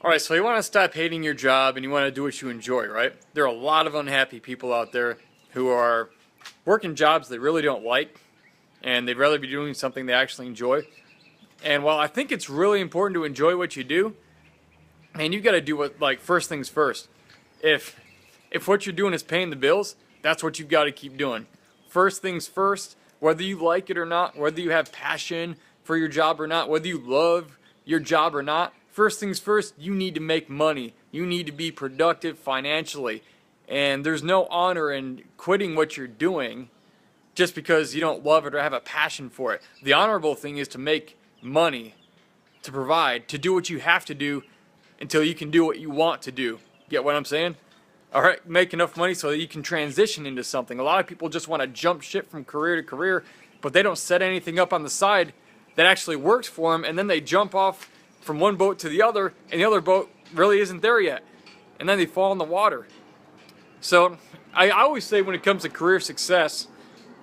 Alright, so you want to stop hating your job and you want to do what you enjoy, right? There are a lot of unhappy people out there who are working jobs they really don't like, and they'd rather be doing something they actually enjoy. And while I think it's really important to enjoy what you do, man, you got to do what, like, first things first. If what you're doing is paying the bills, that's what you've got to keep doing. First things first, whether you like it or not, whether you have passion for your job or not, whether you love your job or not, first things first, you need to make money. You need to be productive financially. And there's no honor in quitting what you're doing just because you don't love it or have a passion for it. The honorable thing is to make money, to provide, to do what you have to do until you can do what you want to do. Get what I'm saying? All right, make enough money so that you can transition into something. A lot of people just want to jump ship from career to career, but they don't set anything up on the side that actually works for them, and then they jump off from one boat to the other, and the other boat really isn't there yet. And then they fall in the water. So I always say when it comes to career success,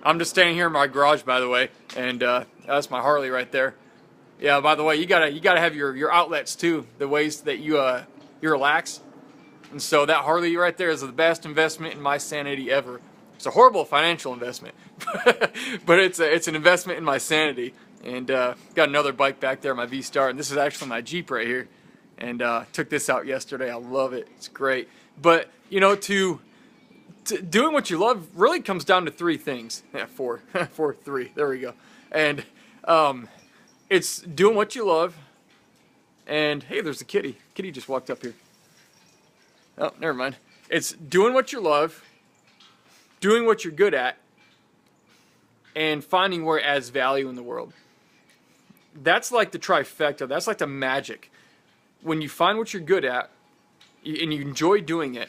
I'm just standing here in my garage, by the way, and that's my Harley right there. Yeah, by the way, you gotta have your outlets too, the ways that you relax. And so that Harley right there is the best investment in my sanity ever. It's a horrible financial investment, but it's an investment in my sanity. And got another bike back there, my V-Star, and this is actually my Jeep right here. And took this out yesterday. I love it. It's great. But you know, to doing what you love really comes down to three things. Yeah, four, three. There we go. And it's doing what you love. And hey, there's a kitty. Kitty just walked up here. Oh, never mind. It's doing what you love, doing what you're good at, and finding where it adds value in the world. That's like the trifecta. That's like the magic. When you find what you're good at, and you enjoy doing it,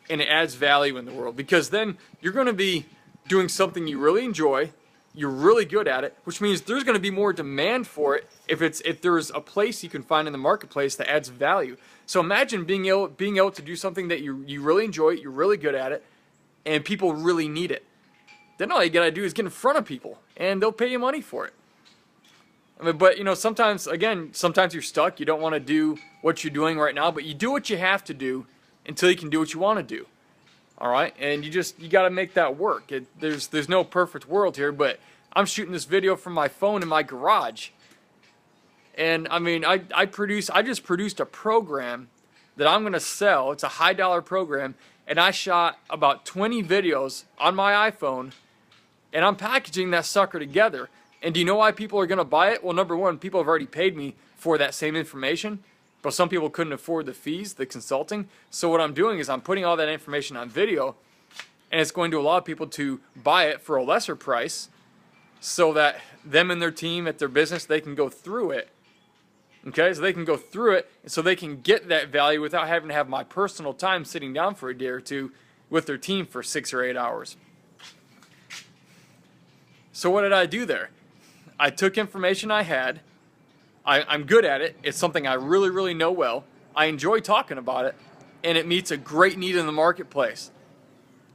and it adds value in the world, because then you're going to be doing something you really enjoy, you're really good at it, which means there's going to be more demand for it if there's a place you can find in the marketplace that adds value. So imagine being able to do something that you really enjoy, you're really good at it, and people really need it. Then all you gotta do is get in front of people, and they'll pay you money for it. I mean, but you know, sometimes you're stuck. You don't want to do what you're doing right now, but you do what you have to do until you can do what you want to do. All right, and you gotta make that work. There's no perfect world here, but I'm shooting this video from my phone in my garage. And I mean, I just produced a program that I'm gonna sell. It's a high dollar program, and I shot about 20 videos on my iPhone, and I'm packaging that sucker together. And do you know why people are gonna buy it? Well, number one, people have already paid me for that same information, but some people couldn't afford the fees, the consulting. So what I'm doing is I'm putting all that information on video, and it's going to allow people to buy it for a lesser price, so that them and their team at their business, they can go through it. Okay, so they can go through it, so they can get that value without having to have my personal time sitting down for a day or two with their team for 6 or 8 hours. So what did I do there? I took information I had. I'm good at it. It's something I really, really know well. I enjoy talking about it, and it meets a great need in the marketplace.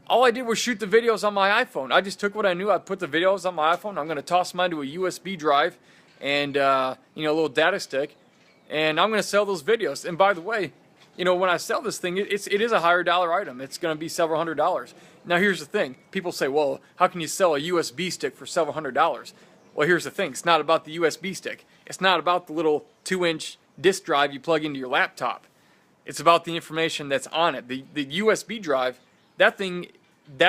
All I did was shoot the videos on my iPhone. I just took what I knew. I put the videos on my iPhone. I'm going to toss mine to a USB drive and a little data stick. And I'm going to sell those videos. And by the way, you know, when I sell this thing, it is a higher dollar item. It's going to be several $100s. Now, here's the thing. People say, well, how can you sell a USB stick for several $100s? Well, here's the thing. It's not about the USB stick. It's not about the little 2-inch disk drive you plug into your laptop. It's about the information that's on it. The USB drive, that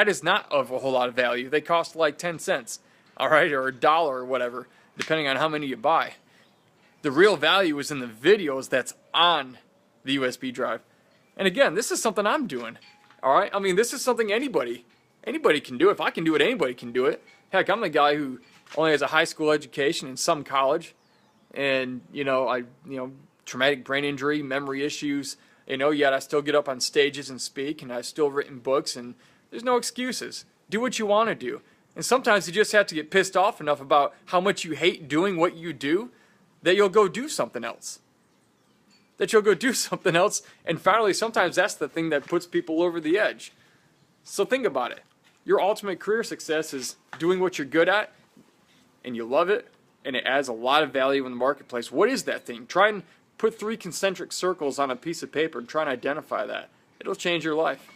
is not of a whole lot of value. They cost like 10 cents, all right, or $1 or whatever, depending on how many you buy. The real value is in the videos that's on the USB drive. And again, this is something I'm doing. All right? I mean, this is something anybody can do. If I can do it, anybody can do it. Heck, I'm the guy who only has a high school education and some college. And, traumatic brain injury, memory issues, yet I still get up on stages and speak, and I've still written books, and there's no excuses. Do what you want to do. And sometimes you just have to get pissed off enough about how much you hate doing what you do that you'll go do something else. And finally, sometimes that's the thing that puts people over the edge. So think about it. Your ultimate career success is doing what you're good at, and you love it, and it adds a lot of value in the marketplace. What is that thing? Try Put 3 concentric circles on a piece of paper and try and identify that. It'll change your life.